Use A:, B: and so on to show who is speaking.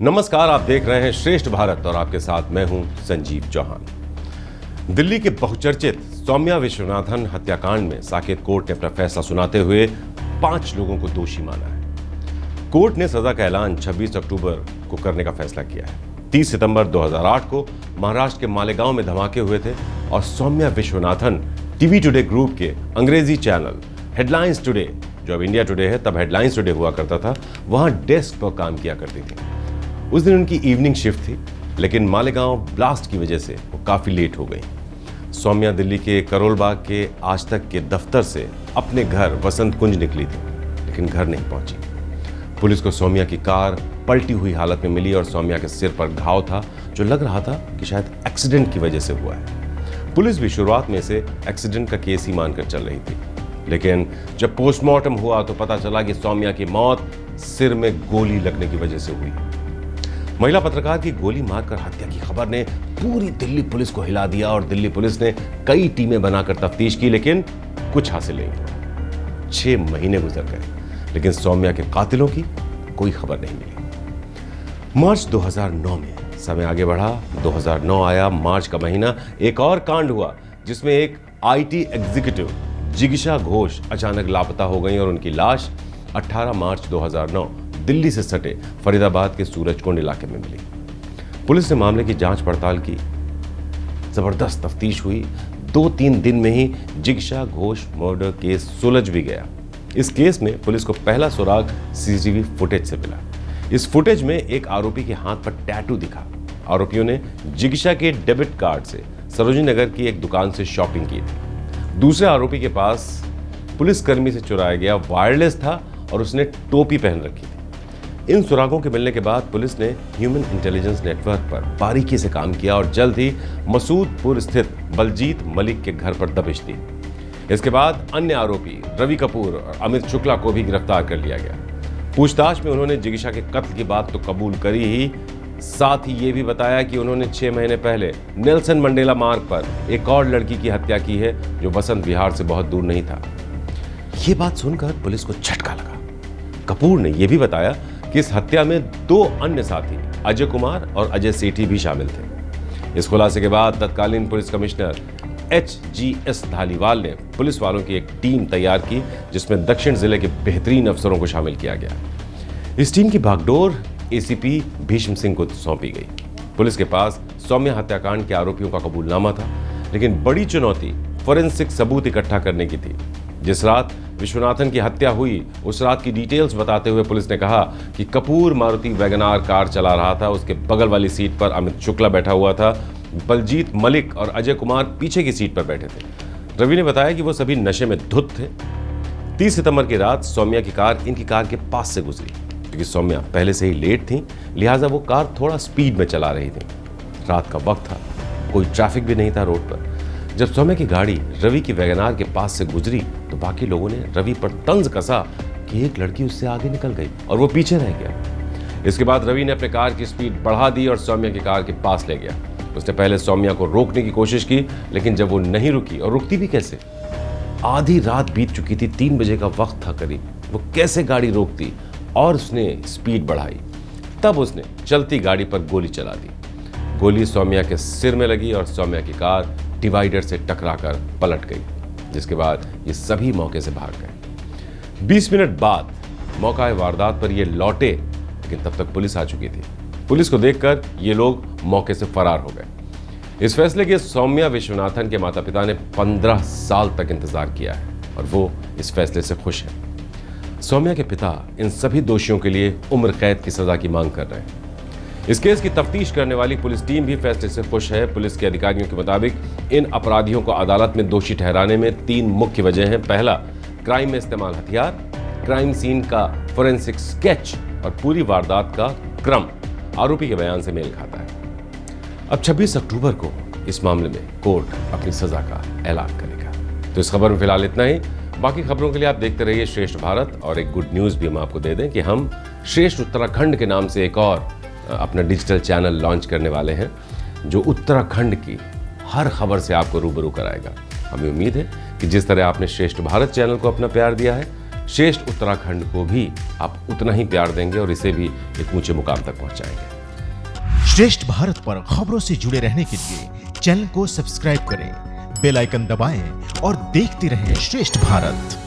A: नमस्कार, आप देख रहे हैं श्रेष्ठ भारत और आपके साथ मैं हूं संजीव चौहान। दिल्ली के बहुचर्चित सौम्या विश्वनाथन हत्याकांड में साकेत कोर्ट ने अपना फैसला सुनाते हुए 5 लोगों को दोषी माना है। कोर्ट ने सजा का ऐलान 26 अक्टूबर को करने का फैसला किया है। 30 सितंबर 2008 को महाराष्ट्र के मालेगांव में धमाके हुए थे और Saumya Vishwanathan TV today group के अंग्रेजी चैनल हेडलाइंस टुडे, जो अब इंडिया टुडे है तब हेडलाइंस टुडे हुआ करता था, वहां डेस्क पर काम किया करती थी। उस दिन उनकी इवनिंग शिफ्ट थी, लेकिन मालेगांव ब्लास्ट की वजह से वो काफी लेट हो गई। सौम्या दिल्ली के करोल बाग के आज तक के दफ्तर से अपने घर वसंत कुंज निकली थी, लेकिन घर नहीं पहुंची। पुलिस को सौम्या की कार पलटी हुई हालत में मिली और सौम्या के सिर पर घाव था जो लग रहा था कि शायद एक्सीडेंट की वजह से हुआ है। पुलिस भी शुरुआत में से एक्सीडेंट का केस ही मानकर चल रही थी, लेकिन जब पोस्टमार्टम हुआ तो पता चला कि सौम्या की मौत सिर में गोली लगने की वजह से हुई। महिला पत्रकार की गोली मारकर हत्या की खबर ने पूरी दिल्ली पुलिस को हिला दिया और दिल्ली पुलिस ने कई टीमें बनाकर तफ्तीश की, लेकिन कुछ हासिल नहीं हुआ। 6 महीने गुजर गए, लेकिन सौम्या के कातिलों की कोई खबर नहीं मिली। मार्च 2009 में समय आगे बढ़ा। 2009 आया, मार्च का महीना, एक और कांड हुआ जिसमें एक IT एग्जीक्यूटिव जिगीशा घोष अचानक लापता हो गई और उनकी लाश 18 मार्च 2009 दिल्ली से सटे फरीदाबाद के सूरजकुंड इलाके में मिली। पुलिस ने मामले की जांच पड़ताल की, जबरदस्त तफ्तीश हुई। 2-3 दिन में ही जिगीशा घोष मर्डर केस सुलझ भी गया। इस केस में पुलिस को पहला सुराग CCTV फुटेज से मिला। इस फुटेज में एक आरोपी के हाथ पर टैटू दिखा। आरोपियों ने जिगीशा के डेबिट कार्ड से सरोजिनी नगर की एक दुकान से शॉपिंग की थी। दूसरे आरोपी के पास पुलिसकर्मी से चुराया गया वायरलेस था और उसने टोपी पहन रखी थी। इन सुरागों के मिलने के बाद पुलिस ने ह्यूमन इंटेलिजेंस नेटवर्क पर बारीकी से काम किया और जल्द ही मसूदपुर स्थित बलजीत मलिक के घर पर दबिश दी। इसके बाद अन्य आरोपी रवि कपूर और अमित शुक्ला को भी गिरफ्तार कर लिया गया। पूछताछ में उन्होंने जिगीशा के कत्ल की बात तो कबूल करी ही, साथ ही ये भी बताया कि उन्होंने 6 महीने पहले नेल्सन मंडेला मार्ग पर एक और लड़की की हत्या की है जो वसंत विहार से बहुत दूर नहीं था। ये बात सुनकर पुलिस को झटका लगा। कपूर ने यह भी बताया कि इस हत्या में 2 अन्य साथी अजय कुमार और अजय सेठी भी शामिल थे। इस खुलासे के बाद तत्कालीन पुलिस कमिश्नर HGS धालीवाल ने पुलिस वालों की एक टीम तैयार की, जिसमें दक्षिण जिले के बेहतरीन अफसरों को शामिल किया गया। इस टीम की भागडोर ACP भीष्म सिंह को सौंपी गई। पुलिस के पास सौम्या हत्याकांड के आरोपियों का कबूलनामा था, लेकिन बड़ी चुनौती फोरेंसिक सबूत इकट्ठा करने की थी। जिस रात विश्वनाथन की हत्या हुई, उस रात की डिटेल्स बताते हुए पुलिस ने कहा कि कपूर मारुति वैगनार कार चला रहा था, उसके बगल वाली सीट पर अमित शुक्ला बैठा हुआ था, बलजीत मलिक और अजय कुमार पीछे की सीट पर बैठे थे। रवि ने बताया कि वो सभी नशे में धुत थे। 30 सितंबर की रात सौम्या की कार इनकी कार के पास से गुजरी। क्योंकि सौम्या पहले से ही लेट थी, लिहाजा वो कार थोड़ा स्पीड में चला रही थी। रात का वक्त था, कोई ट्रैफिक भी नहीं था रोड पर। जब सौम्या की गाड़ी रवि की वैगनार के पास से गुजरी तो बाकी लोगों ने रवि पर तंज कसा कि एक लड़की उससे आगे निकल गई और वो पीछे रह गया। इसके बाद रवि ने अपने कार की स्पीड बढ़ा दी और सौम्या की कार के पास ले गया। उसने पहले सौम्या को रोकने की कोशिश की, लेकिन जब वो नहीं रुकी, और रुकती भी कैसे, आधी रात बीत चुकी थी, 3 बजे का वक्त था करीब, वो कैसे गाड़ी रोकती, और उसने स्पीड बढ़ाई। तब उसने चलती गाड़ी पर गोली चला दी। गोली सौम्या के सिर में लगी और सौम्या की कार डिवाइडर से टकराकर पलट गई, जिसके बाद ये सभी मौके से भाग गए। 20 मिनट बाद मौका वारदात पर ये लौटे, लेकिन तब तक पुलिस आ चुकी थी। पुलिस को देखकर ये लोग मौके से फरार हो गए। इस फैसले के सौम्या विश्वनाथन के माता पिता ने 15 साल तक इंतजार किया है और वो इस फैसले से खुश हैं। सौम्या के पिता इन सभी दोषियों के लिए उम्र कैद की सजा की मांग कर रहे हैं। इस केस की तफ्तीश करने वाली पुलिस टीम भी फैसले से खुश है। पुलिस के अधिकारियों के मुताबिक इन अपराधियों को अदालत में दोषी ठहराने में 3 मुख्य वजह हैं। पहला, क्राइम में इस्तेमाल हथियार, क्राइम सीन का फोरेंसिक स्केच और पूरी वारदात का क्रम आरोपी के बयान से मेल खाता है। अब 26 अक्टूबर को इस मामले में कोर्ट अपनी सजा का ऐलान करेगा। तो इस खबर में फिलहाल इतना ही। बाकी खबरों के लिए आप देखते रहिए श्रेष्ठ भारत। और एक गुड न्यूज़ भी हम आपको दे दें कि हम श्रेष्ठ उत्तराखंड के नाम से एक और अपना डिजिटल चैनल लॉन्च करने वाले हैं, जो उत्तराखंड की हर खबर से आपको रूबरू कराएगा। हमें उम्मीद है कि जिस तरह आपने श्रेष्ठ भारत चैनल को अपना प्यार दिया है, श्रेष्ठ उत्तराखंड को भी आप उतना ही प्यार देंगे और इसे भी एक ऊंचे मुकाम तक पहुंचाएंगे।
B: श्रेष्ठ भारत पर खबरों से जुड़े रहने के लिए चैनल को सब्सक्राइब करें, बेल आइकन दबाएं और देखते रहें श्रेष्ठ भारत।